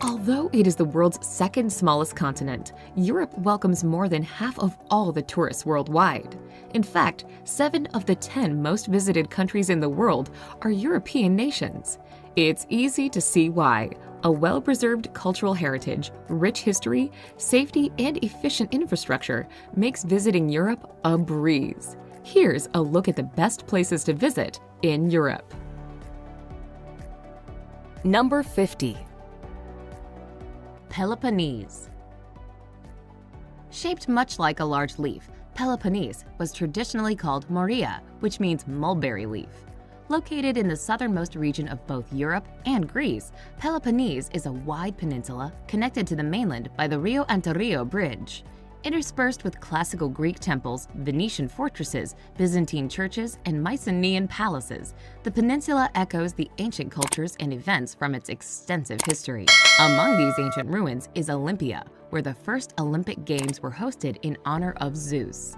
Although it is the world's second smallest continent, Europe welcomes more than half of all the tourists worldwide. In fact, 7 of the 10 most visited countries in the world are European nations. It's easy to see why. A well-preserved cultural heritage, rich history, safety, and efficient infrastructure makes visiting Europe a breeze. Here's a look at the best places to visit in Europe. Number 50. Peloponnese. Shaped much like a large leaf, Peloponnese was traditionally called Morea, which means mulberry leaf. Located in the southernmost region of both Europe and Greece, Peloponnese is a wide peninsula connected to the mainland by the Rio Antirrio Bridge. Interspersed with classical Greek temples, Venetian fortresses, Byzantine churches, and Mycenaean palaces, the peninsula echoes the ancient cultures and events from its extensive history. Among these ancient ruins is Olympia, where the first Olympic Games were hosted in honor of Zeus.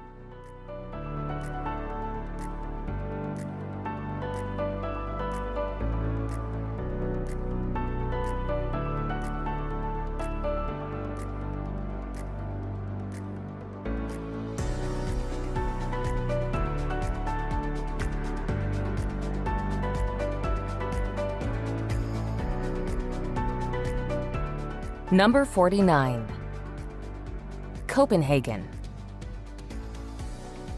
Number 49. Copenhagen.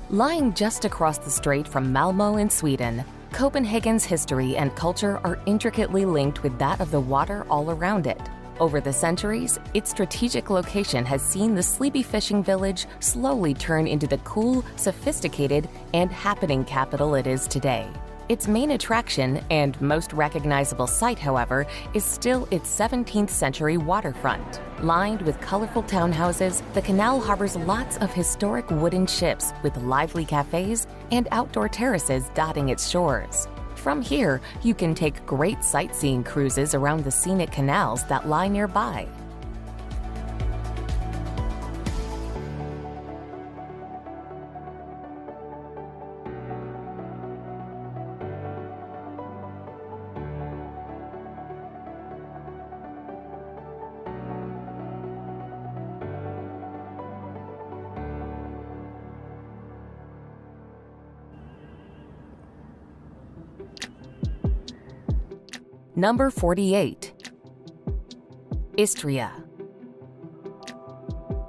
Lying just across the strait from Malmö in Sweden, Copenhagen's history and culture are intricately linked with that of the water all around it. Over the centuries, its strategic location has seen the sleepy fishing village slowly turn into the cool, sophisticated, and happening capital it is today. Its main attraction and most recognizable site, however, is still its 17th century waterfront. Lined with colorful townhouses, the canal harbors lots of historic wooden ships with lively cafes and outdoor terraces dotting its shores. From here, you can take great sightseeing cruises around the scenic canals that lie nearby. Number 48. Istria.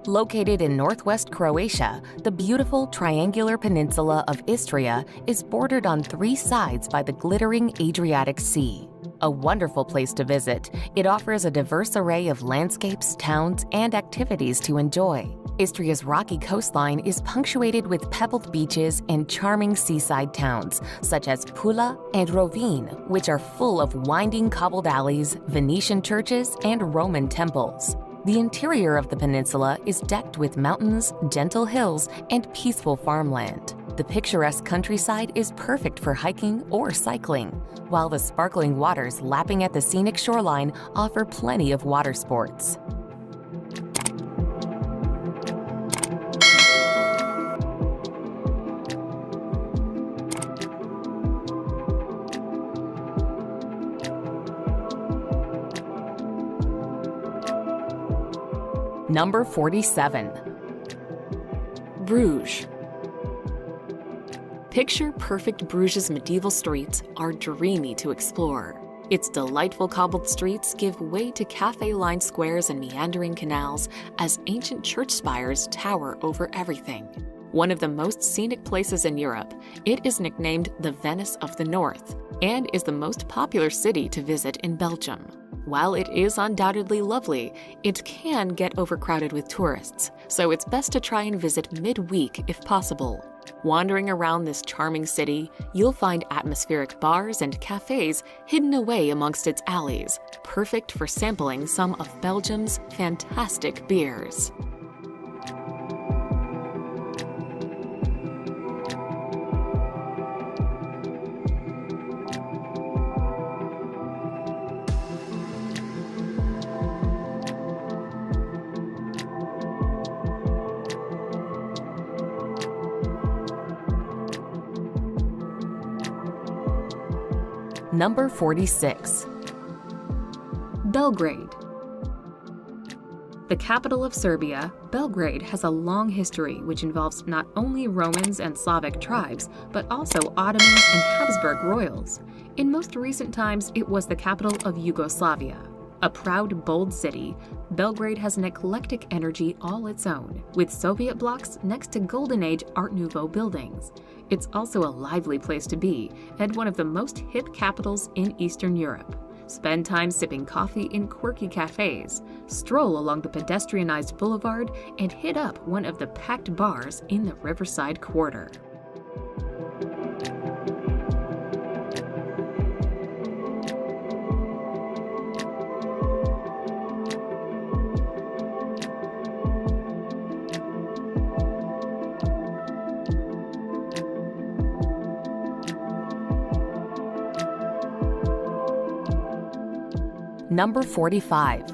Located in northwest Croatia, the beautiful triangular peninsula of Istria is bordered on 3 sides by the glittering Adriatic Sea. A wonderful place to visit, it offers a diverse array of landscapes, towns, and activities to enjoy. Istria's rocky coastline is punctuated with pebbled beaches and charming seaside towns, such as Pula and Rovinj, which are full of winding cobbled alleys, Venetian churches, and Roman temples. The interior of the peninsula is decked with mountains, gentle hills, and peaceful farmland. The picturesque countryside is perfect for hiking or cycling, while the sparkling waters lapping at the scenic shoreline offer plenty of water sports. Number 47. Bruges. Picture-perfect Bruges' medieval streets are dreamy to explore. Its delightful cobbled streets give way to cafe-lined squares and meandering canals as ancient church spires tower over everything. One of the most scenic places in Europe, it is nicknamed the Venice of the North and is the most popular city to visit in Belgium. While it is undoubtedly lovely, it can get overcrowded with tourists, so it's best to try and visit midweek if possible. Wandering around this charming city, you'll find atmospheric bars and cafes hidden away amongst its alleys, perfect for sampling some of Belgium's fantastic beers. Number 46. Belgrade. The capital of Serbia, Belgrade has a long history which involves not only Romans and Slavic tribes, but also Ottomans and Habsburg royals. In most recent times, it was the capital of Yugoslavia. A proud, bold city, Belgrade has an eclectic energy all its own, with Soviet blocks next to Golden Age Art Nouveau buildings. It's also a lively place to be, and one of the most hip capitals in Eastern Europe. Spend time sipping coffee in quirky cafes, stroll along the pedestrianized boulevard, and hit up one of the packed bars in the Riverside Quarter. Number 45.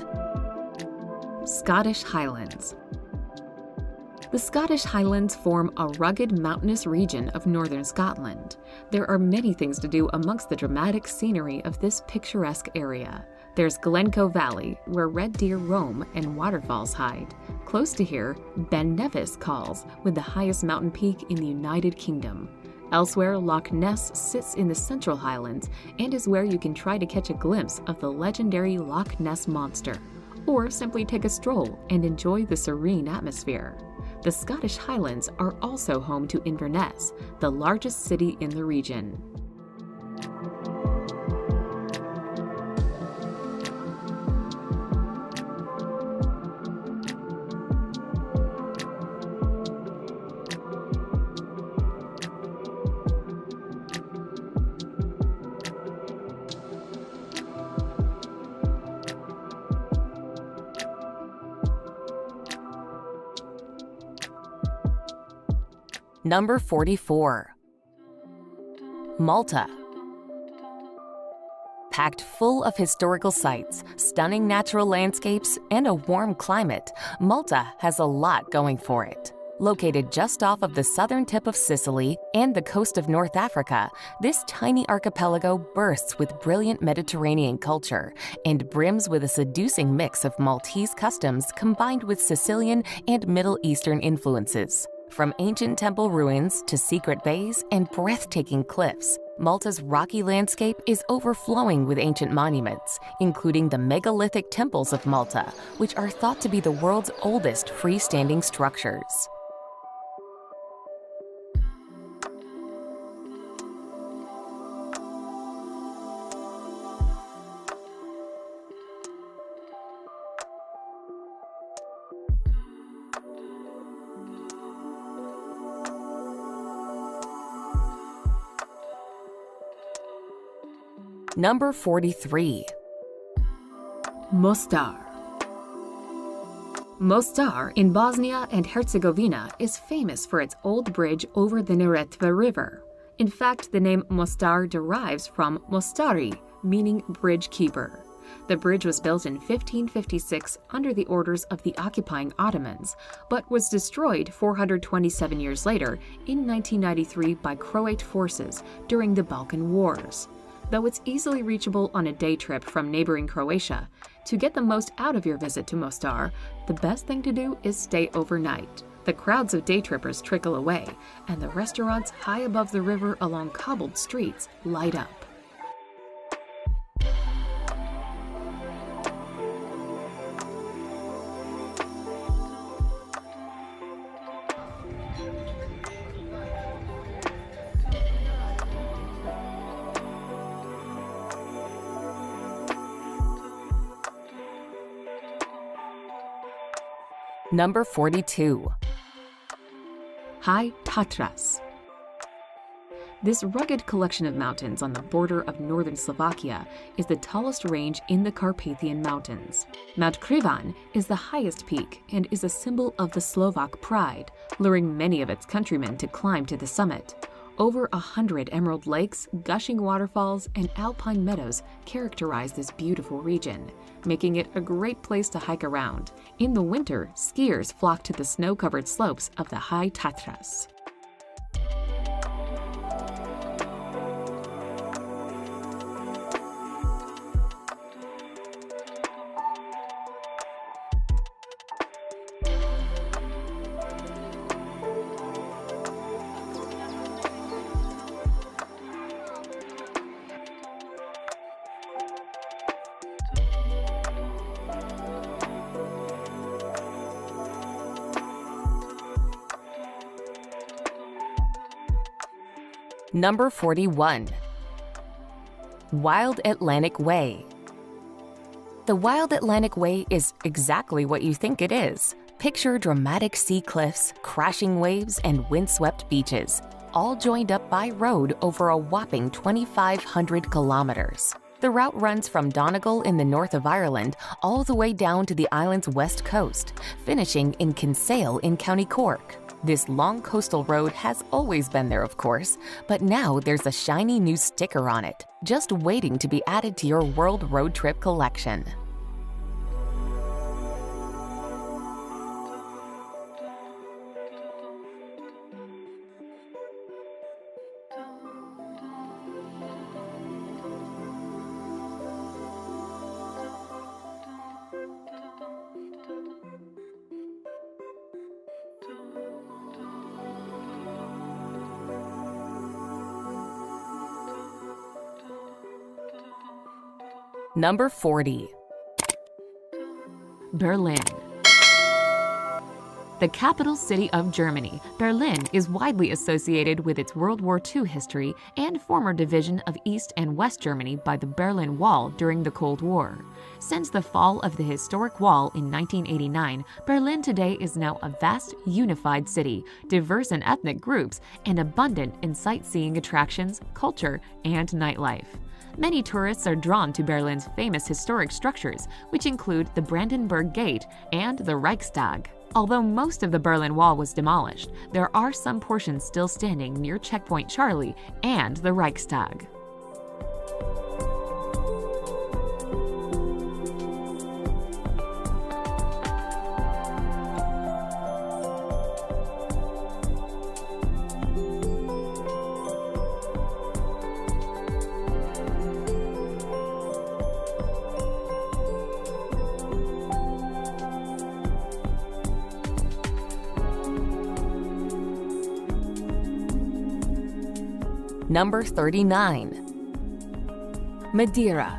Scottish Highlands. The Scottish Highlands form a rugged mountainous region of northern Scotland. There are many things to do amongst the dramatic scenery of this picturesque area. There's Glencoe Valley, where red deer roam and waterfalls hide. Close to here, Ben Nevis calls, with the highest mountain peak in the United Kingdom. Elsewhere, Loch Ness sits in the Central Highlands and is where you can try to catch a glimpse of the legendary Loch Ness Monster, or simply take a stroll and enjoy the serene atmosphere. The Scottish Highlands are also home to Inverness, the largest city in the region. Number 44. Malta. Packed full of historical sites, stunning natural landscapes, and a warm climate, Malta has a lot going for it. Located just off of the southern tip of Sicily and the coast of North Africa, this tiny archipelago bursts with brilliant Mediterranean culture and brims with a seducing mix of Maltese customs combined with Sicilian and Middle Eastern influences. From ancient temple ruins to secret bays and breathtaking cliffs, Malta's rocky landscape is overflowing with ancient monuments, including the megalithic temples of Malta, which are thought to be the world's oldest freestanding structures. Number 43. Mostar. Mostar in Bosnia and Herzegovina is famous for its old bridge over the Neretva River. In fact, the name Mostar derives from Mostari, meaning bridge keeper. The bridge was built in 1556 under the orders of the occupying Ottomans, but was destroyed 427 years later in 1993 by Croat forces during the Balkan Wars. Though it's easily reachable on a day trip from neighboring Croatia, to get the most out of your visit to Mostar, the best thing to do is stay overnight. The crowds of day trippers trickle away, and the restaurants high above the river along cobbled streets light up. Number 42. High Tatras. This rugged collection of mountains on the border of northern Slovakia is the tallest range in the Carpathian Mountains. Mount Krivan is the highest peak and is a symbol of the Slovak pride, luring many of its countrymen to climb to the summit. Over 100 emerald lakes, gushing waterfalls, and alpine meadows characterize this beautiful region, making it a great place to hike around. In the winter, skiers flock to the snow-covered slopes of the High Tatras. Number 41. Wild Atlantic Way. The Wild Atlantic Way is exactly what you think it is. Picture dramatic sea cliffs, crashing waves, and windswept beaches, all joined up by road over a whopping 2,500 kilometers. The route runs from Donegal in the north of Ireland all the way down to the island's west coast, finishing in Kinsale in County Cork. This long coastal road has always been there, of course, but now there's a shiny new sticker on it, just waiting to be added to your World Road Trip collection. Number 40. Berlin. The capital city of Germany, Berlin is widely associated with its World War II history and former division of East and West Germany by the Berlin Wall during the Cold War. Since the fall of the historic wall in 1989, Berlin today is now a vast, unified city, diverse in ethnic groups, and abundant in sightseeing attractions, culture, and nightlife. Many tourists are drawn to Berlin's famous historic structures, which include the Brandenburg Gate and the Reichstag. Although most of the Berlin Wall was demolished, there are some portions still standing near Checkpoint Charlie and the Reichstag. Number 39. Madeira.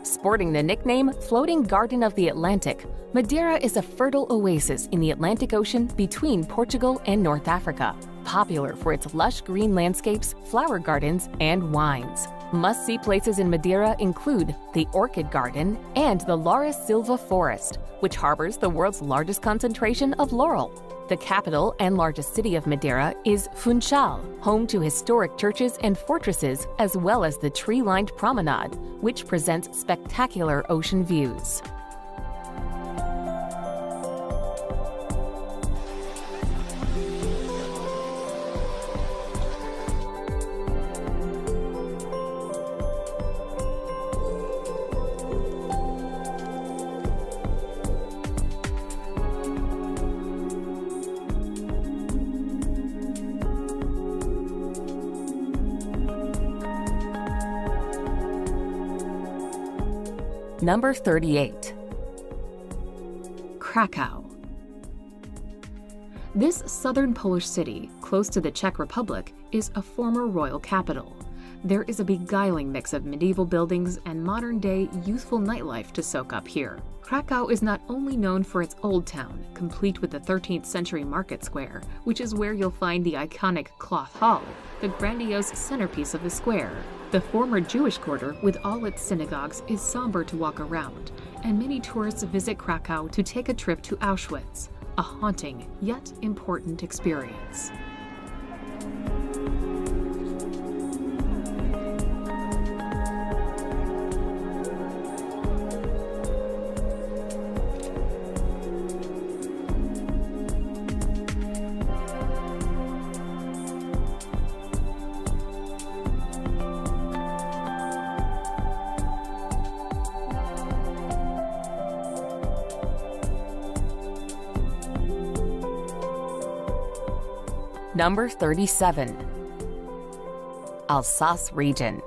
Sporting the nickname Floating Garden of the Atlantic, Madeira is a fertile oasis in the Atlantic Ocean between Portugal and North Africa, popular for its lush green landscapes, flower gardens, and wines. Must-see places in Madeira include the Orchid Garden and the Lara Silva Forest, which harbors the world's largest concentration of laurel. The capital and largest city of Madeira is Funchal, home to historic churches and fortresses, as well as the tree-lined promenade, which presents spectacular ocean views. Number 38. Krakow. This southern Polish city, close to the Czech Republic, is a former royal capital. There is a beguiling mix of medieval buildings and modern-day youthful nightlife to soak up here. Krakow is not only known for its old town, complete with the 13th century market square, which is where you'll find the iconic Cloth Hall, the grandiose centerpiece of the square. The former Jewish quarter, with all its synagogues, is somber to walk around, and many tourists visit Krakow to take a trip to Auschwitz, a haunting yet important experience. Number 37. Alsace region.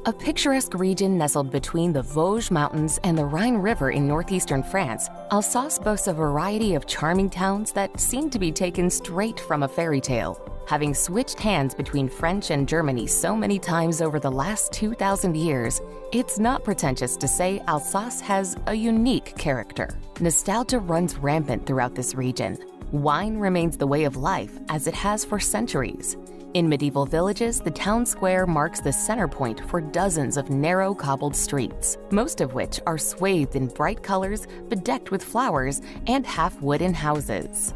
A picturesque region nestled between the Vosges Mountains and the Rhine River in northeastern France, Alsace boasts a variety of charming towns that seem to be taken straight from a fairy tale. Having switched hands between French and Germany so many times over the last 2,000 years, it's not pretentious to say Alsace has a unique character. Nostalgia runs rampant throughout this region. Wine remains the way of life as it has for centuries. In medieval villages, the town square marks the center point for dozens of narrow cobbled streets, most of which are swathed in bright colors, bedecked with flowers, and half-wooden houses.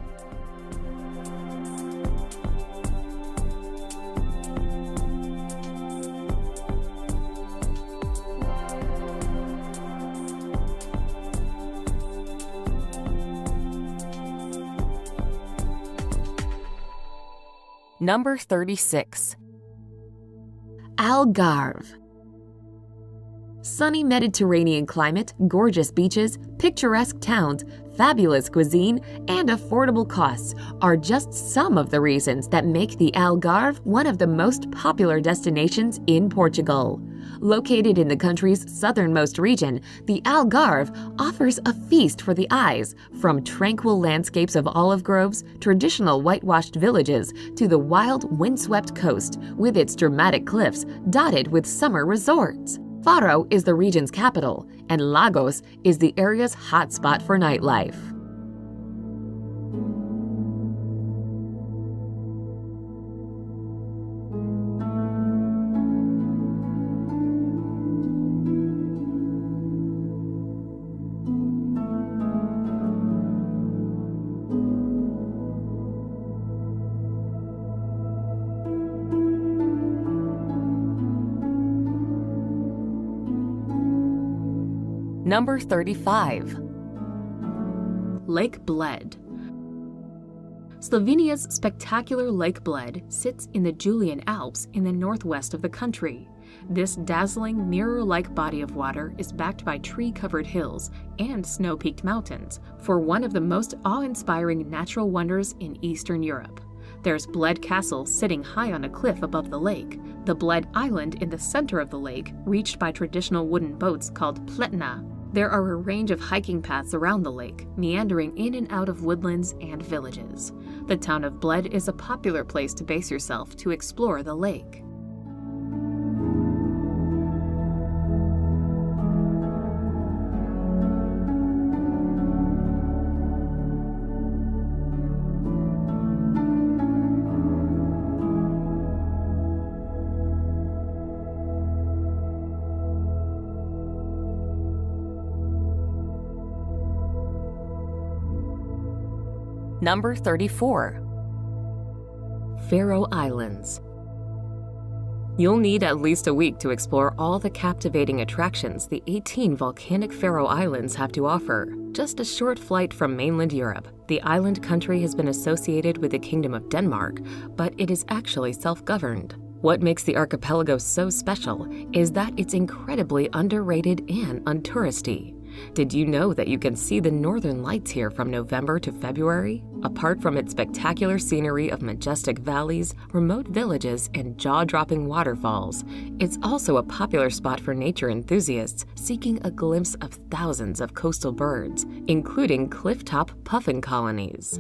Number 36. Algarve. Sunny Mediterranean climate, gorgeous beaches, picturesque towns, fabulous cuisine, and affordable costs are just some of the reasons that make the Algarve one of the most popular destinations in Portugal. Located in the country's southernmost region, the Algarve offers a feast for the eyes, from tranquil landscapes of olive groves, traditional whitewashed villages, to the wild, windswept coast, with its dramatic cliffs dotted with summer resorts. Faro is the region's capital, and Lagos is the area's hotspot for nightlife. Number 35. Lake Bled. Slovenia's spectacular Lake Bled sits in the Julian Alps in the northwest of the country. This dazzling, mirror-like body of water is backed by tree-covered hills and snow-peaked mountains for one of the most awe-inspiring natural wonders in Eastern Europe. There's Bled Castle sitting high on a cliff above the lake, the Bled Island in the center of the lake, reached by traditional wooden boats called pletna. There are a range of hiking paths around the lake, meandering in and out of woodlands and villages. The town of Bled is a popular place to base yourself to explore the lake. Number 34. Faroe Islands. You'll need at least a week to explore all the captivating attractions the 18 volcanic Faroe Islands have to offer. Just a short flight from mainland Europe, the island country has been associated with the Kingdom of Denmark, but it is actually self-governed. What makes the archipelago so special is that it's incredibly underrated and untouristy. Did you know that you can see the northern lights here from November to February? Apart from its spectacular scenery of majestic valleys, remote villages, and jaw-dropping waterfalls, it's also a popular spot for nature enthusiasts seeking a glimpse of thousands of coastal birds, including cliff-top puffin colonies.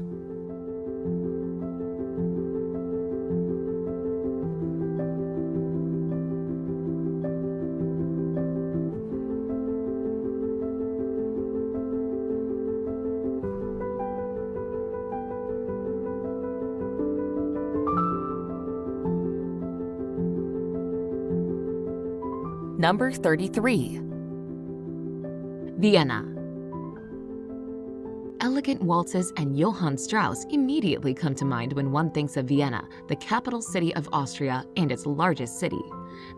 Number 33. Vienna. Elegant waltzes and Johann Strauss immediately come to mind when one thinks of Vienna, the capital city of Austria and its largest city.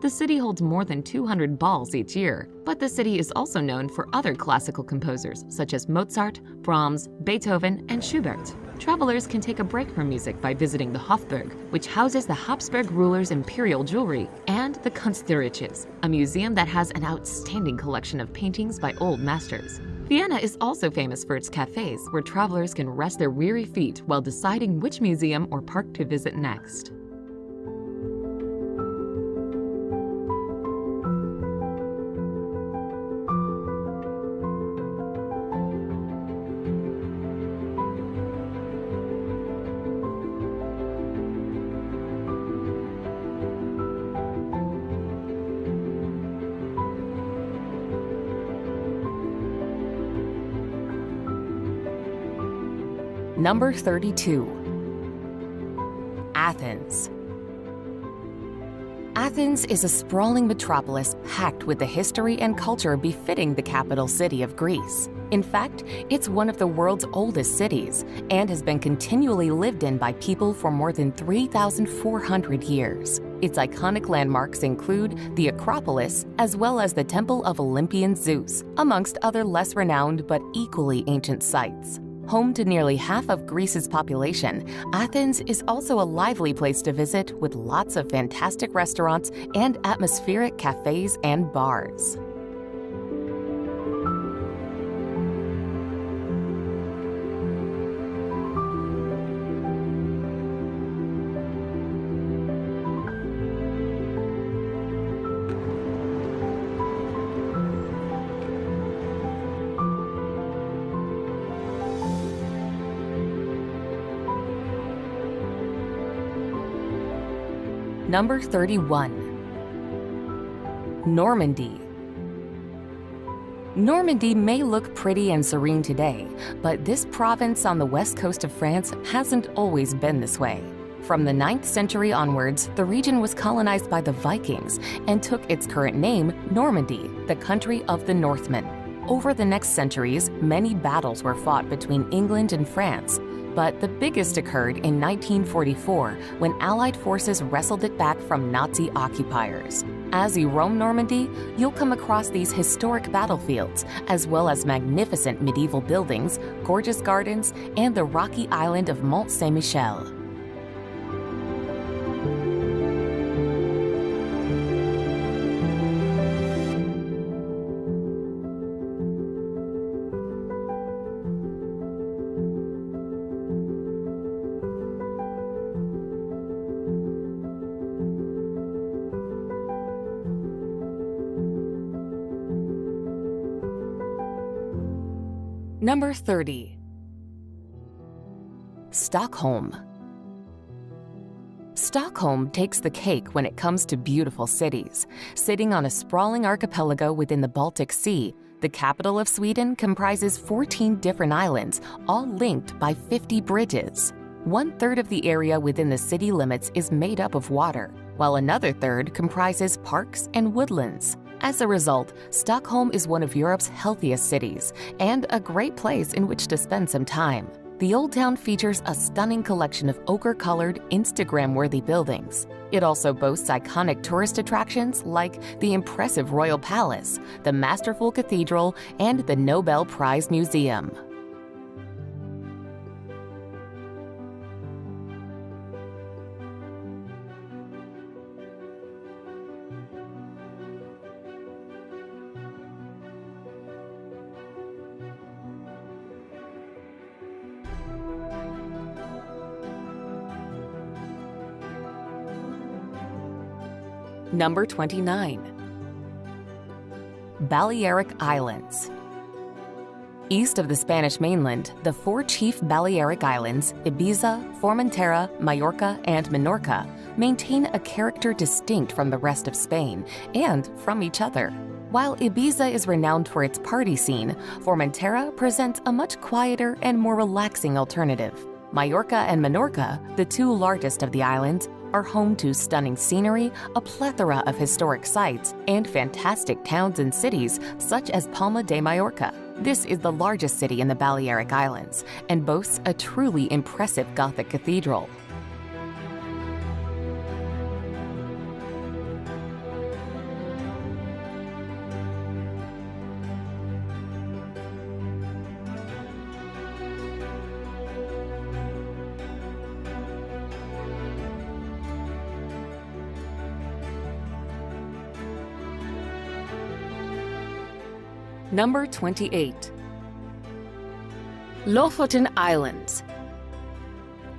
The city holds more than 200 balls each year, but the city is also known for other classical composers such as Mozart, Brahms, Beethoven, and Schubert. Travelers can take a break from music by visiting the Hofburg, which houses the Habsburg rulers' imperial jewelry, and the Kunstgerätes, a museum that has an outstanding collection of paintings by old masters. Vienna is also famous for its cafes, where travelers can rest their weary feet while deciding which museum or park to visit next. Number 32. Athens. Athens is a sprawling metropolis packed with the history and culture befitting the capital city of Greece. In fact, it's one of the world's oldest cities and has been continually lived in by people for more than 3,400 years. Its iconic landmarks include the Acropolis as well as the Temple of Olympian Zeus, amongst other less renowned but equally ancient sites. Home to nearly half of Greece's population, Athens is also a lively place to visit with lots of fantastic restaurants and atmospheric cafes and bars. Number 31. Normandy. Normandy may look pretty and serene today, but this province on the west coast of France hasn't always been this way. From the 9th century onwards, the region was colonized by the Vikings and took its current name, Normandy, the country of the Northmen. Over the next centuries, many battles were fought between England and France, but the biggest occurred in 1944 when Allied forces wrestled it back from Nazi occupiers. As you roam Normandy, you'll come across these historic battlefields, as well as magnificent medieval buildings, gorgeous gardens, and the rocky island of Mont Saint-Michel. Number 30. Stockholm. Stockholm takes the cake when it comes to beautiful cities. Sitting on a sprawling archipelago within the Baltic Sea, the capital of Sweden comprises 14 different islands, all linked by 50 bridges. 1/3 of the area within the city limits is made up of water, while another third comprises parks and woodlands. As a result, Stockholm is one of Europe's healthiest cities and a great place in which to spend some time. The Old Town features a stunning collection of ochre-colored, Instagram-worthy buildings. It also boasts iconic tourist attractions like the impressive Royal Palace, the masterful cathedral, and the Nobel Prize Museum. Number 29. Balearic Islands. East of the Spanish mainland, the 4 chief Balearic Islands, Ibiza, Formentera, Majorca, and Menorca, maintain a character distinct from the rest of Spain and from each other. While Ibiza is renowned for its party scene, Formentera presents a much quieter and more relaxing alternative. Majorca and Menorca, the 2 largest of the islands, are home to stunning scenery, a plethora of historic sites, and fantastic towns and cities such as Palma de Mallorca. This is the largest city in the Balearic Islands and boasts a truly impressive Gothic cathedral. Number 28. Lofoten Islands.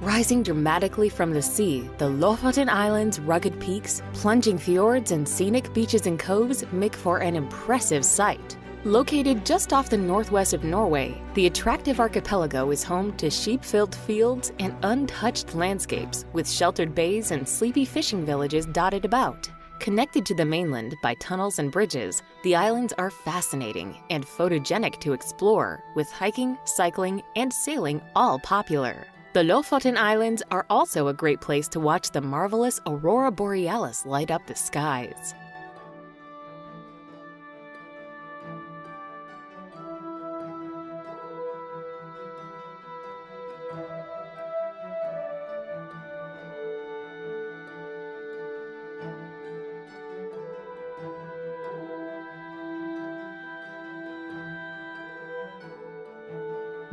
Rising dramatically from the sea, the Lofoten Islands' rugged peaks, plunging fjords, and scenic beaches and coves make for an impressive sight. Located just off the northwest of Norway, the attractive archipelago is home to sheep-filled fields and untouched landscapes with sheltered bays and sleepy fishing villages dotted about. Connected to the mainland by tunnels and bridges, the islands are fascinating and photogenic to explore, with hiking, cycling, and sailing all popular. The Lofoten Islands are also a great place to watch the marvelous aurora borealis light up the skies.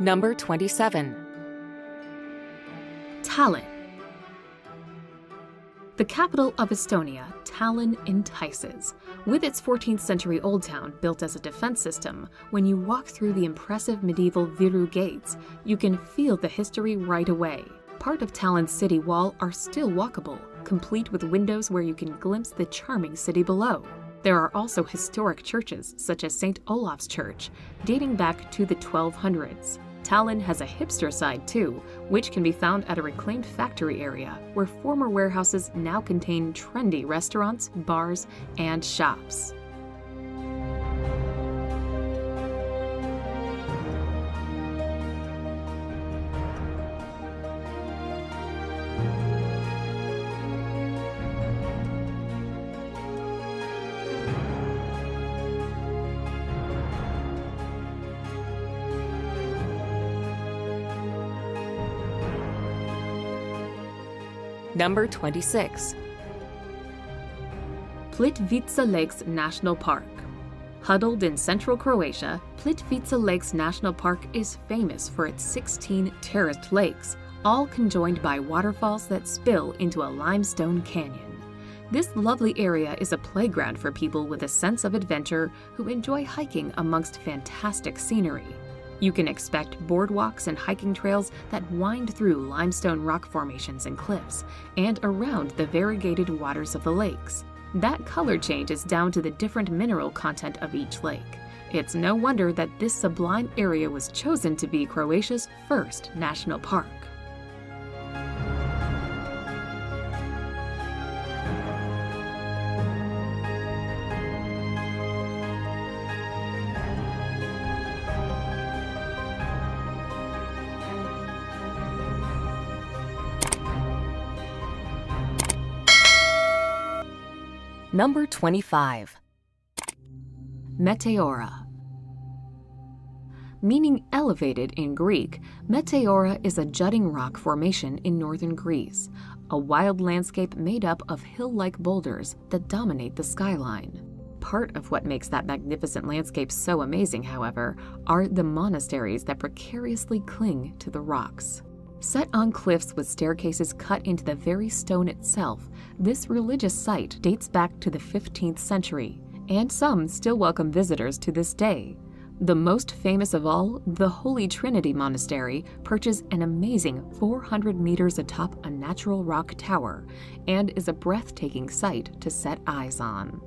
Number 27. Tallinn. The capital of Estonia, Tallinn entices. With its 14th century old town built as a defense system, when you walk through the impressive medieval Viru gates, you can feel the history right away. Part of Tallinn's city wall are still walkable, complete with windows where you can glimpse the charming city below. There are also historic churches, such as St. Olaf's Church, dating back to the 1200s. Tallinn has a hipster side too, which can be found at a reclaimed factory area where former warehouses now contain trendy restaurants, bars, and shops. Number 26. Plitvice Lakes National Park. Huddled in central Croatia, Plitvice Lakes National Park is famous for its 16 terraced lakes, all conjoined by waterfalls that spill into a limestone canyon. This lovely area is a playground for people with a sense of adventure who enjoy hiking amongst fantastic scenery. You can expect boardwalks and hiking trails that wind through limestone rock formations and cliffs, and around the variegated waters of the lakes. That color change is down to the different mineral content of each lake. It's no wonder that this sublime area was chosen to be Croatia's first national park. Number 25. Meteora. Meaning elevated in Greek, Meteora is a jutting rock formation in northern Greece, a wild landscape made up of hill-like boulders that dominate the skyline. Part of what makes that magnificent landscape so amazing, however, are the monasteries that precariously cling to the rocks. Set on cliffs with staircases cut into the very stone itself, this religious site dates back to the 15th century, and some still welcome visitors to this day. The most famous of all, the Holy Trinity Monastery, perches an amazing 400 meters atop a natural rock tower and is a breathtaking sight to set eyes on.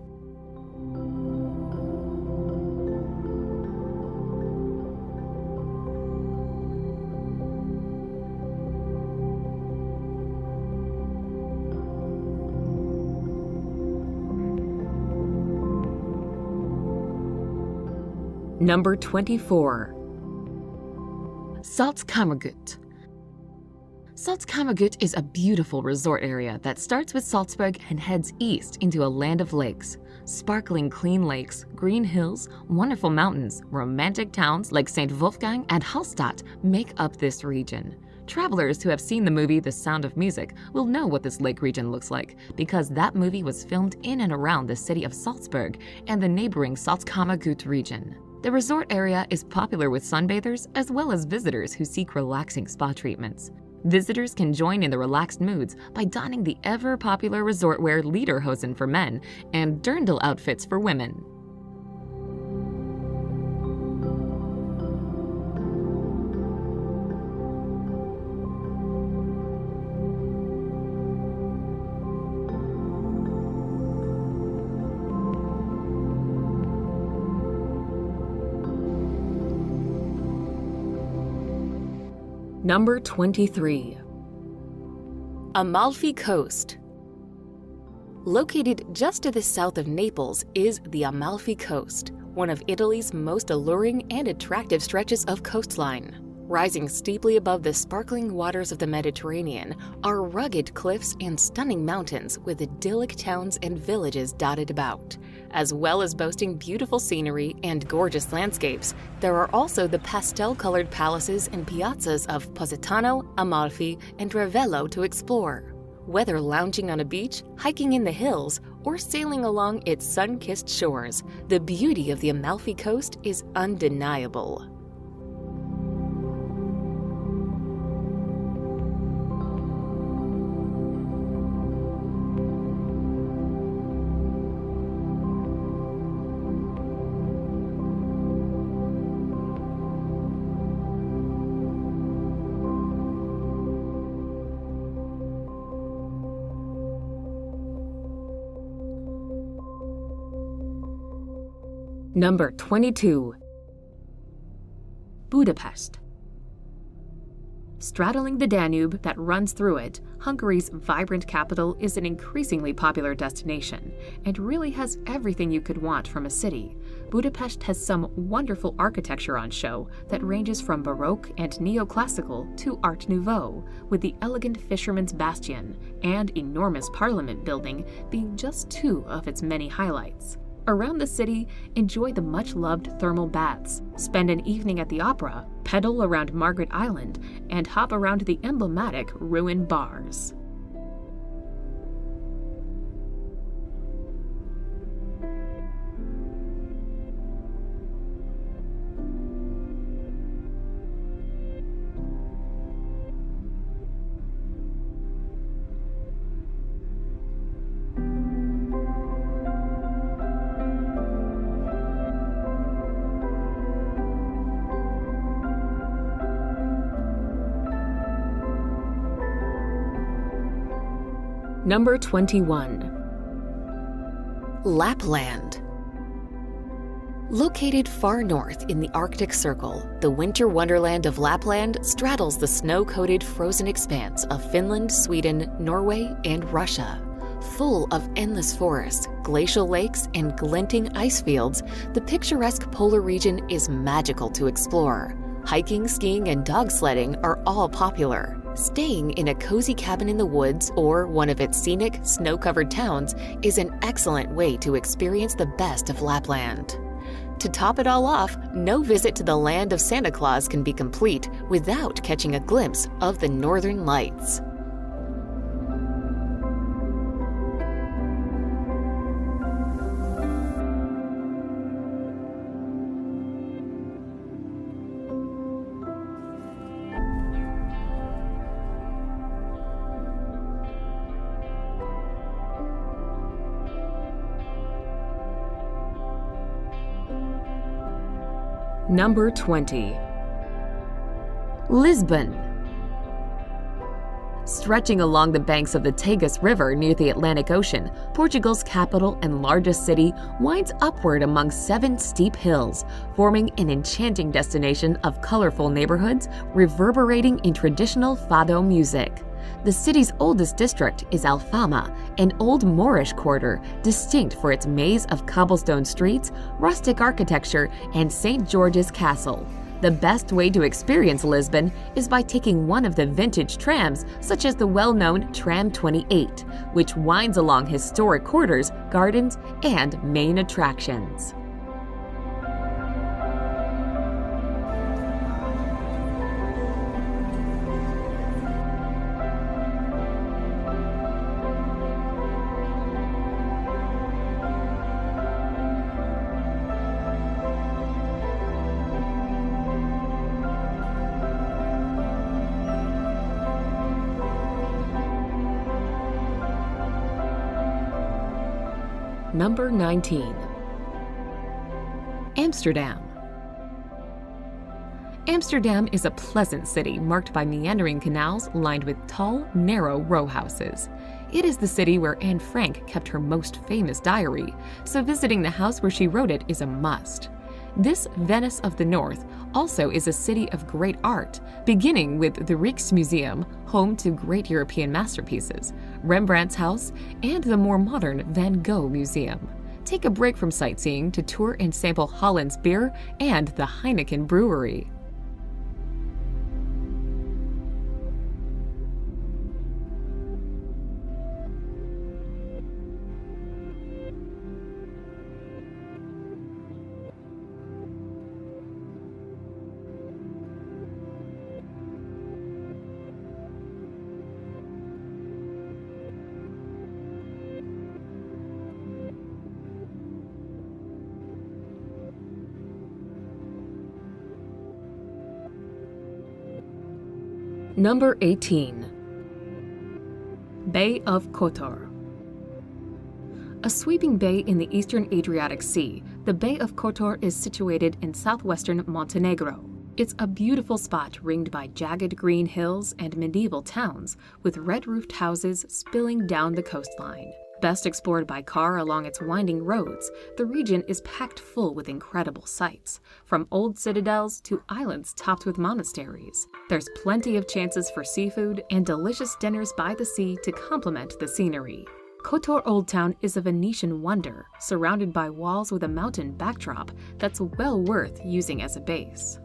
Number 24. Salzkammergut. Salzkammergut is a beautiful resort area that starts with Salzburg and heads east into a land of lakes. Sparkling clean lakes, green hills, wonderful mountains, romantic towns like St. Wolfgang and Hallstatt make up this region. Travelers who have seen the movie The Sound of Music will know what this lake region looks like, because that movie was filmed in and around the city of Salzburg and the neighboring Salzkammergut region. The resort area is popular with sunbathers as well as visitors who seek relaxing spa treatments. Visitors can join in the relaxed moods by donning the ever-popular resort wear lederhosen for men and dirndl outfits for women. Number 23. Amalfi Coast. Located just to the south of Naples is the Amalfi Coast, one of Italy's most alluring and attractive stretches of coastline. Rising steeply above the sparkling waters of the Mediterranean are rugged cliffs and stunning mountains with idyllic towns and villages dotted about. As well as boasting beautiful scenery and gorgeous landscapes, there are also the pastel-colored palaces and piazzas of Positano, Amalfi, and Ravello to explore. Whether lounging on a beach, hiking in the hills, or sailing along its sun-kissed shores, the beauty of the Amalfi Coast is undeniable. Number 22. Budapest. Straddling the Danube that runs through it, Hungary's vibrant capital is an increasingly popular destination and really has everything you could want from a city. Budapest has some wonderful architecture on show that ranges from Baroque and neoclassical to Art Nouveau, with the elegant Fisherman's Bastion and enormous Parliament building being just two of its many highlights. Around the city, enjoy the much-loved thermal baths, spend an evening at the opera, pedal around Margaret Island, and hop around the emblematic ruined bars. Number 21. Lapland. Located far north in the Arctic Circle, the winter wonderland of Lapland straddles the snow-coated frozen expanse of Finland, Sweden, Norway, and Russia. Full of endless forests, glacial lakes, and glinting ice fields, the picturesque polar region is magical to explore. Hiking, skiing, and dog sledding are all popular. Staying in a cozy cabin in the woods or one of its scenic, snow-covered towns is an excellent way to experience the best of Lapland. To top it all off, no visit to the land of Santa Claus can be complete without catching a glimpse of the Northern Lights. Number 20. Lisbon. Stretching along the banks of the Tagus River near the Atlantic Ocean, Portugal's capital and largest city winds upward among 7 steep hills, forming an enchanting destination of colorful neighborhoods reverberating in traditional fado music. The city's oldest district is Alfama, an old Moorish quarter distinct for its maze of cobblestone streets, rustic architecture, and St. George's Castle. The best way to experience Lisbon is by taking one of the vintage trams, such as the well-known Tram 28, which winds along historic quarters, gardens, and main attractions. Number 19. Amsterdam. Amsterdam is a pleasant city marked by meandering canals lined with tall, narrow row houses. It is the city where Anne Frank kept her most famous diary, so visiting the house where she wrote it is a must. This Venice of the North also is a city of great art, beginning with the Rijksmuseum, home to great European masterpieces, Rembrandt's house, and the more modern Van Gogh Museum. Take a break from sightseeing to tour and sample Holland's beer and the Heineken Brewery. Number 18. Bay of Kotor. A sweeping bay in the eastern Adriatic Sea, the Bay of Kotor is situated in southwestern Montenegro. It's a beautiful spot ringed by jagged green hills and medieval towns with red-roofed houses spilling down the coastline. Best explored by car along its winding roads, the region is packed full with incredible sights, from old citadels to islands topped with monasteries. There's plenty of chances for seafood and delicious dinners by the sea to complement the scenery. Kotor Old Town is a Venetian wonder, surrounded by walls with a mountain backdrop that's well worth using as a base.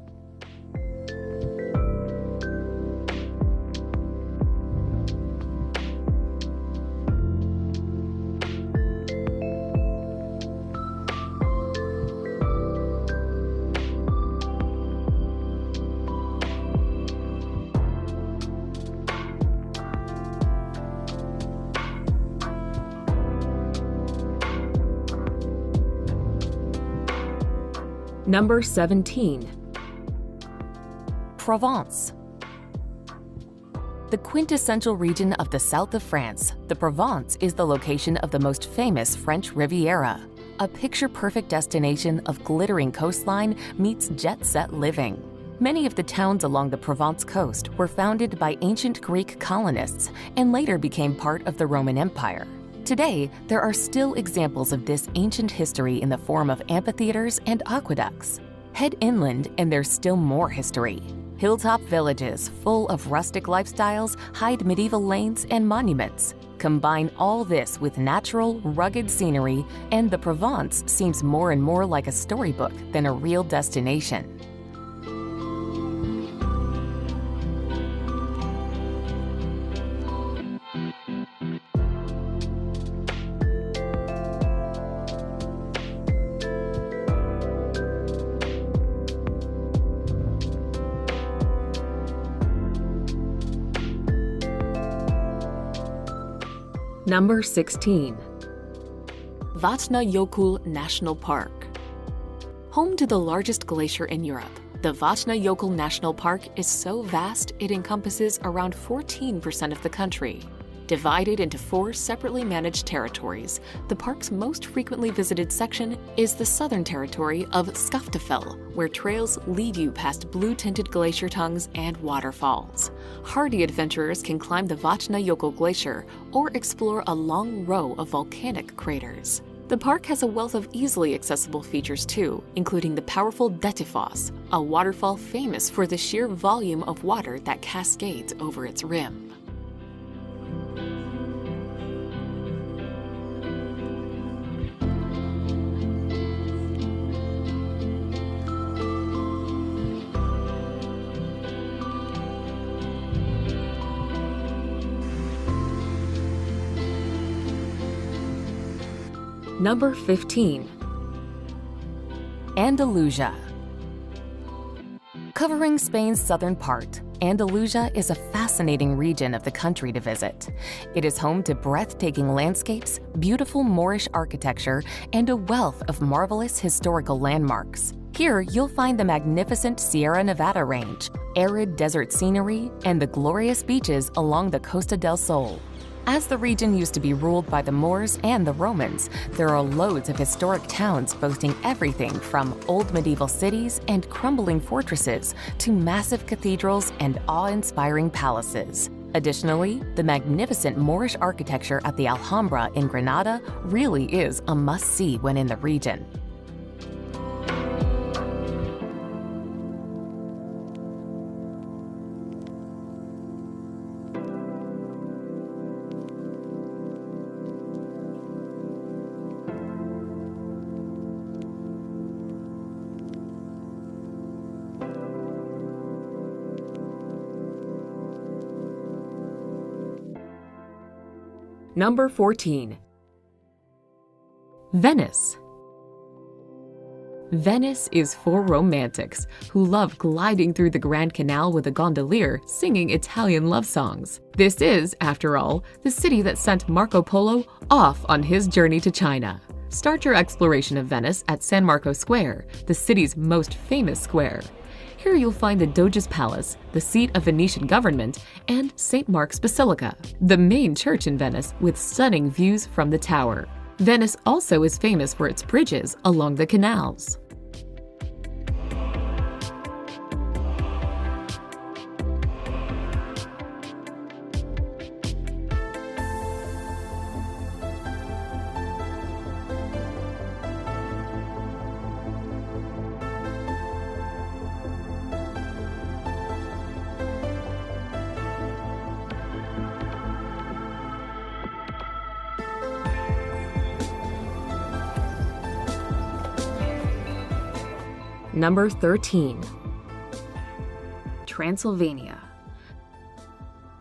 Number 17. Provence. The quintessential region of the south of France, the Provence is the location of the most famous French Riviera, a picture-perfect destination of glittering coastline meets jet-set living. Many of the towns along the Provence coast were founded by ancient Greek colonists and later became part of the Roman Empire. Today, there are still examples of this ancient history in the form of amphitheaters and aqueducts. Head inland and there's still more history. Hilltop villages full of rustic lifestyles hide medieval lanes and monuments. Combine all this with natural, rugged scenery, and the Provence seems more and more like a storybook than a real destination. Number 16. Vatnajökull National Park. Home to the largest glacier in Europe, the Vatnajökull National Park is so vast it encompasses around 14% of the country. Divided into 4 separately managed territories, the park's most frequently visited section is the southern territory of Skaftafell, where trails lead you past blue-tinted glacier tongues and waterfalls. Hardy adventurers can climb the Vatnajökull Glacier or explore a long row of volcanic craters. The park has a wealth of easily accessible features too, including the powerful Dettifoss, a waterfall famous for the sheer volume of water that cascades over its rim. Number 15. Andalusia. Covering Spain's southern part, Andalusia is a fascinating region of the country to visit. It is home to breathtaking landscapes, beautiful Moorish architecture, and a wealth of marvelous historical landmarks. Here, you'll find the magnificent Sierra Nevada range, arid desert scenery, and the glorious beaches along the Costa del Sol. As the region used to be ruled by the Moors and the Romans, there are loads of historic towns boasting everything from old medieval cities and crumbling fortresses to massive cathedrals and awe-inspiring palaces. Additionally, the magnificent Moorish architecture at the Alhambra in Granada really is a must-see when in the region. Number 14. Venice. Venice is for romantics who love gliding through the Grand Canal with a gondolier singing Italian love songs. This is, after all, the city that sent Marco Polo off on his journey to China. Start your exploration of Venice at San Marco Square, the city's most famous square. Here you'll find the Doge's Palace, the seat of Venetian government, and St. Mark's Basilica, the main church in Venice with stunning views from the tower. Venice also is famous for its bridges along the canals. Number 13. Transylvania.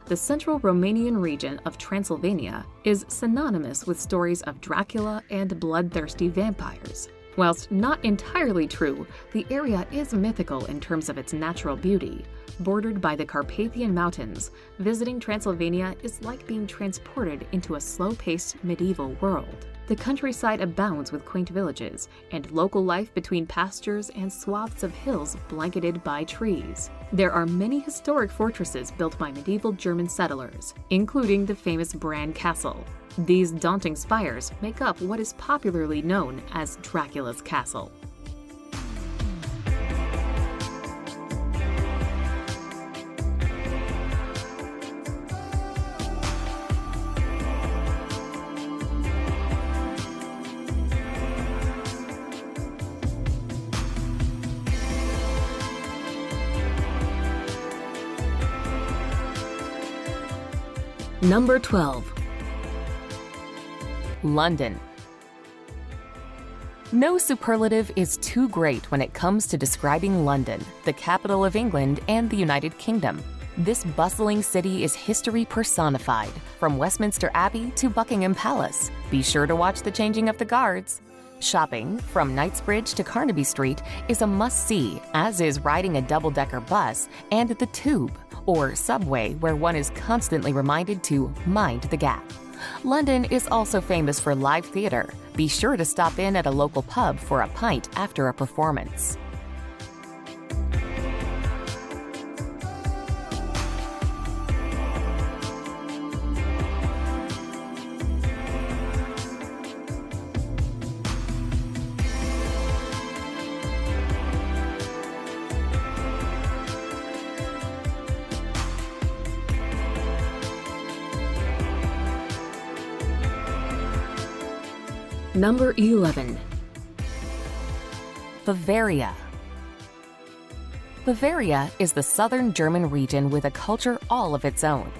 The central Romanian region of Transylvania is synonymous with stories of Dracula and bloodthirsty vampires. Whilst not entirely true, the area is mythical in terms of its natural beauty. Bordered by the Carpathian Mountains, visiting Transylvania is like being transported into a slow-paced medieval world. The countryside abounds with quaint villages, and local life between pastures and swaths of hills blanketed by trees. There are many historic fortresses built by medieval German settlers, including the famous Bran Castle. These daunting spires make up what is popularly known as Dracula's Castle. Number 12. London. No superlative is too great when it comes to describing London, the capital of England and the United Kingdom. This bustling city is history personified, from Westminster Abbey to Buckingham Palace. Be sure to watch the changing of the guards. Shopping, from Knightsbridge to Carnaby Street, is a must-see, as is riding a double-decker bus and the tube, or subway, where one is constantly reminded to mind the gap. London is also famous for live theater. Be sure to stop in at a local pub for a pint after a performance. Number 11. Bavaria. Bavaria is the southern German region with a culture all of its own.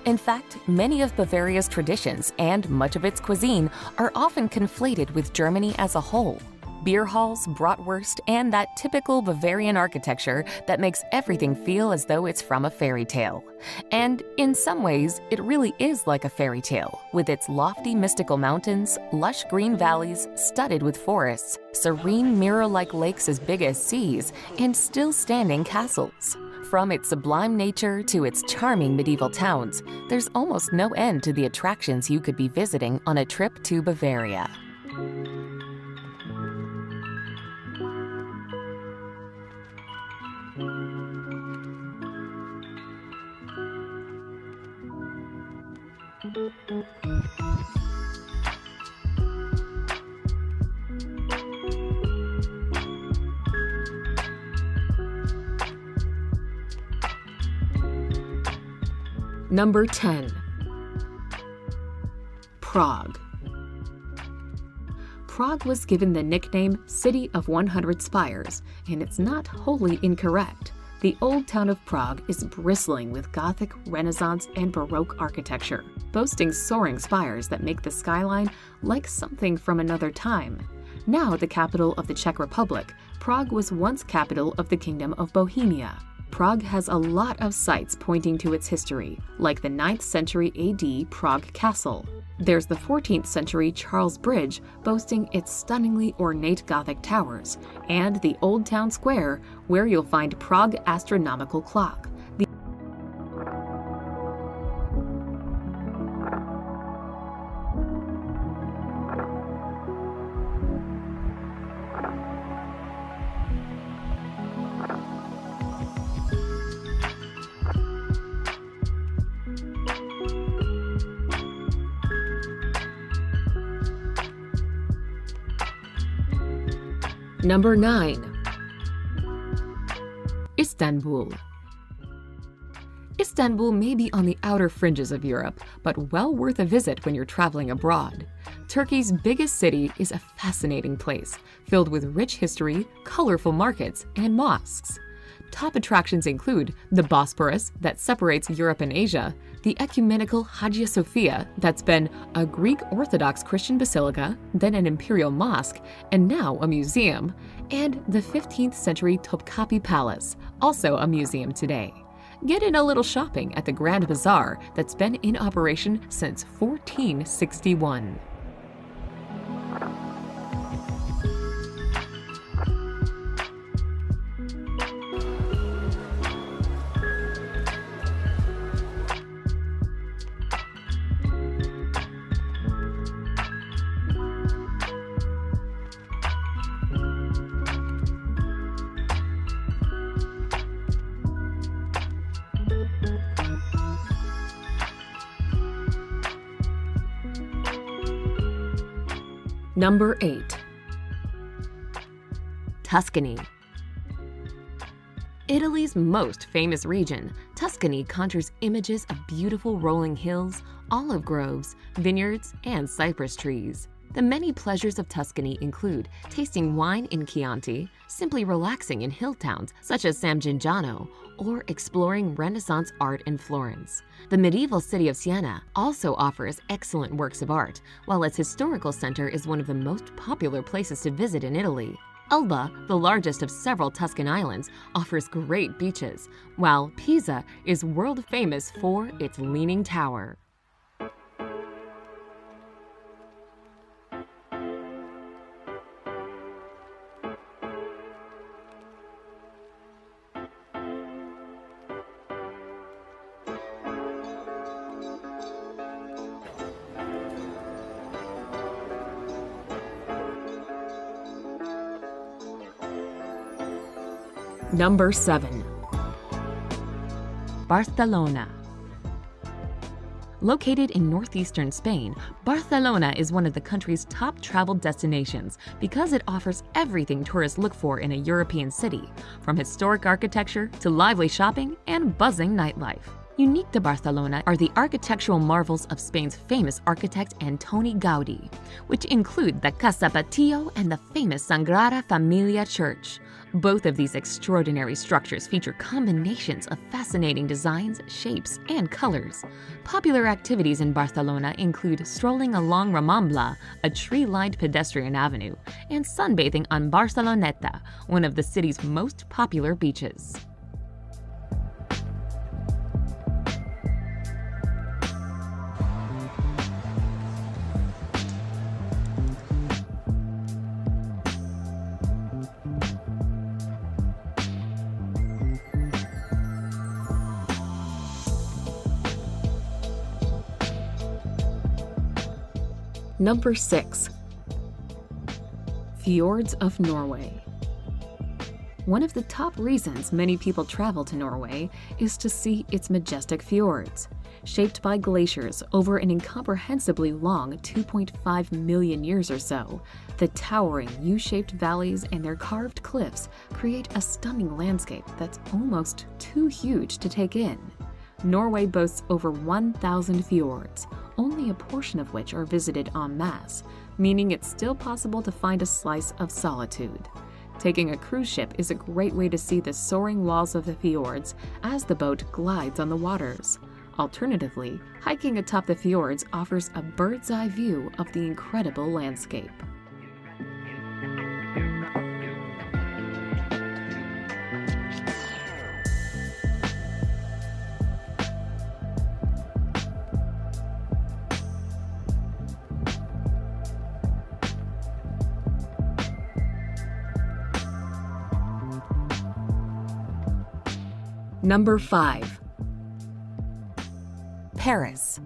In fact, many of Bavaria's traditions and much of its cuisine are often conflated with Germany as a whole. Beer halls, bratwurst, and that typical Bavarian architecture that makes everything feel as though it's from a fairy tale. And in some ways, it really is like a fairy tale, with its lofty mystical mountains, lush green valleys studded with forests, serene mirror-like lakes as big as seas, and still-standing castles. From its sublime nature to its charming medieval towns, there's almost no end to the attractions you could be visiting on a trip to Bavaria. Number 10. Prague. Prague was given the nickname City of 100 Spires, and it's not wholly incorrect. The old town of Prague is bristling with Gothic, Renaissance, and Baroque architecture, boasting soaring spires that make the skyline like something from another time. Now the capital of the Czech Republic, Prague was once capital of the Kingdom of Bohemia. Prague has a lot of sites pointing to its history, like the 9th century AD Prague Castle. There's the 14th century Charles Bridge, boasting its stunningly ornate Gothic towers, and the Old Town Square, where you'll find Prague Astronomical Clock. Number 9. Istanbul. Istanbul may be on the outer fringes of Europe, but well worth a visit when you're traveling abroad. Turkey's biggest city is a fascinating place, filled with rich history, colorful markets, and mosques. Top attractions include the Bosporus that separates Europe and Asia, the ecumenical Hagia Sophia that's been a Greek Orthodox Christian basilica, then an imperial mosque, and now a museum, and the 15th century Topkapi Palace, also a museum today. Get in a little shopping at the Grand Bazaar that's been in operation since 1461. Number 8. Tuscany. Italy's most famous region, Tuscany conjures images of beautiful rolling hills, olive groves, vineyards, and cypress trees. The many pleasures of Tuscany include tasting wine in Chianti, simply relaxing in hill towns such as San Gimignano, or exploring Renaissance art in Florence. The medieval city of Siena also offers excellent works of art, while its historical center is one of the most popular places to visit in Italy. Elba, the largest of several Tuscan islands, offers great beaches, while Pisa is world famous for its Leaning Tower. Number 7. Barcelona. Located in northeastern Spain, Barcelona is one of the country's top travel destinations because it offers everything tourists look for in a European city, from historic architecture to lively shopping and buzzing nightlife. Unique to Barcelona are the architectural marvels of Spain's famous architect Antoni Gaudí, which include the Casa Patio and the famous Sagrada Familia Church. Both of these extraordinary structures feature combinations of fascinating designs, shapes, and colors. Popular activities in Barcelona include strolling along Rambla, a tree-lined pedestrian avenue, and sunbathing on Barceloneta, one of the city's most popular beaches. Number 6. Fjords of Norway. One of the top reasons many people travel to Norway is to see its majestic fjords. Shaped by glaciers over an incomprehensibly long 2.5 million years or so, the towering U-shaped valleys and their carved cliffs create a stunning landscape that's almost too huge to take in. Norway boasts over 1,000 fjords, only a portion of which are visited en masse, meaning it's still possible to find a slice of solitude. Taking a cruise ship is a great way to see the soaring walls of the fjords as the boat glides on the waters. Alternatively, hiking atop the fjords offers a bird's-eye view of the incredible landscape. Number 5. Paris.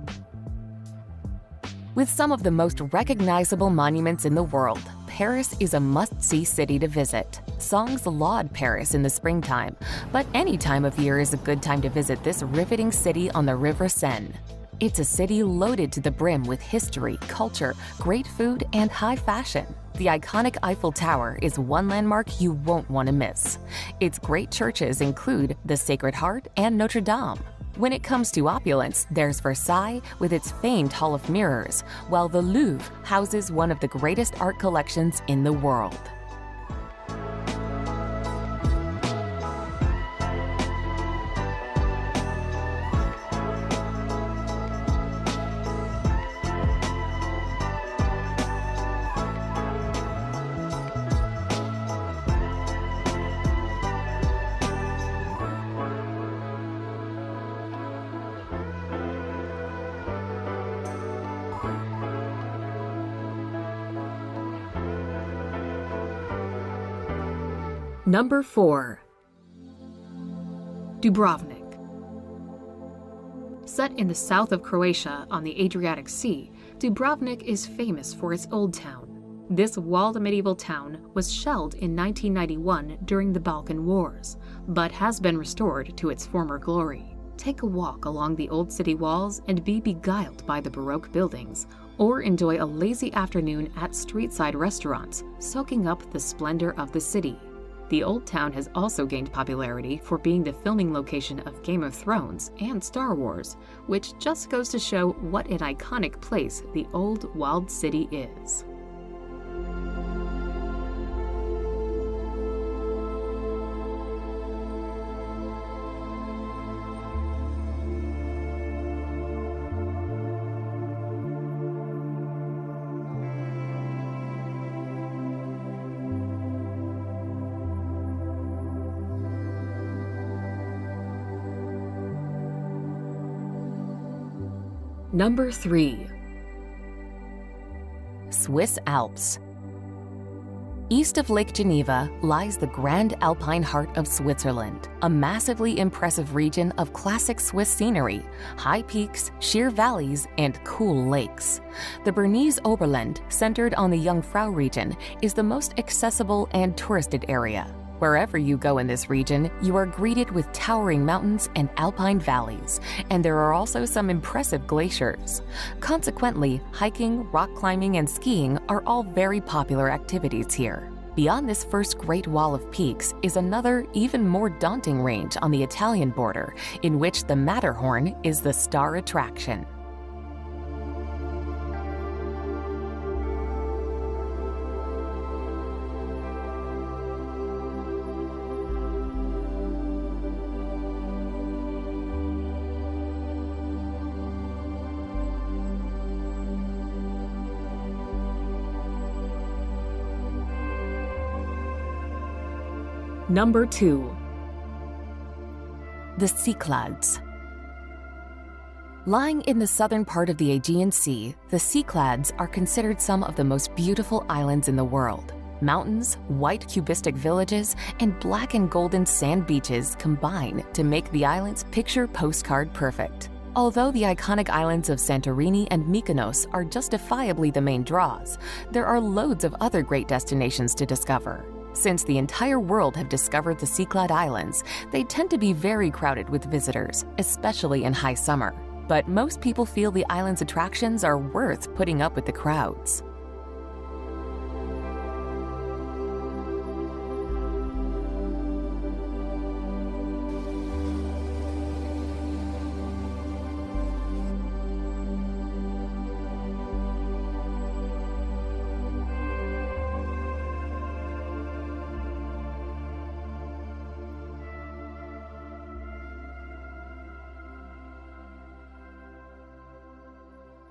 With some of the most recognizable monuments in the world, Paris is a must-see city to visit. Songs laud Paris in the springtime, but any time of year is a good time to visit this riveting city on the River Seine. It's a city loaded to the brim with history, culture, great food, and high fashion. The iconic Eiffel Tower is one landmark you won't want to miss. Its great churches include the Sacred Heart and Notre Dame. When it comes to opulence, there's Versailles with its famed Hall of Mirrors, while the Louvre houses one of the greatest art collections in the world. Number 4. Dubrovnik. Set in the south of Croatia on the Adriatic Sea, Dubrovnik is famous for its old town. This walled medieval town was shelled in 1991 during the Balkan Wars, but has been restored to its former glory. Take a walk along the old city walls and be beguiled by the Baroque buildings, or enjoy a lazy afternoon at street-side restaurants, soaking up the splendor of the city. The Old Town has also gained popularity for being the filming location of Game of Thrones and Star Wars, which just goes to show what an iconic place the old walled city is. Number 3. Swiss Alps. East of Lake Geneva lies the Grand Alpine heart of Switzerland, a massively impressive region of classic Swiss scenery, high peaks, sheer valleys, and cool lakes. The Bernese Oberland, centered on the Jungfrau region, is the most accessible and touristed area. Wherever you go in this region, you are greeted with towering mountains and alpine valleys, and there are also some impressive glaciers. Consequently, hiking, rock climbing, and skiing are all very popular activities here. Beyond this first Great Wall of Peaks is another, even more daunting range on the Italian border, in which the Matterhorn is the star attraction. Number 2. The Cyclades. Lying in the southern part of the Aegean Sea, the Cyclades are considered some of the most beautiful islands in the world. Mountains, white cubistic villages, and black and golden sand beaches combine to make the islands picture postcard perfect. Although the iconic islands of Santorini and Mykonos are justifiably the main draws, there are loads of other great destinations to discover. Since the entire world have discovered the Cyclade Islands, they tend to be very crowded with visitors, especially in high summer. But most people feel the island's attractions are worth putting up with the crowds.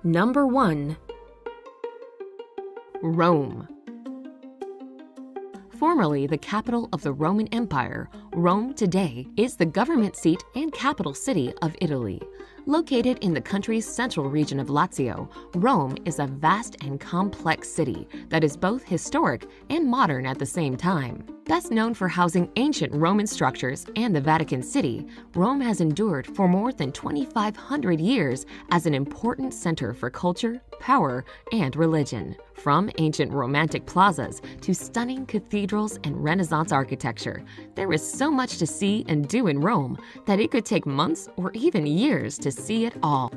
Number 1. Rome. Formerly the capital of the Roman Empire, Rome today is the government seat and capital city of Italy. Located in the country's central region of Lazio, Rome is a vast and complex city that is both historic and modern at the same time. Best known for housing ancient Roman structures and the Vatican City, Rome has endured for more than 2,500 years as an important center for culture, power, and religion. From ancient romantic plazas to stunning cathedrals and Renaissance architecture, there is so much to see and do in Rome that it could take months or even years to see it all.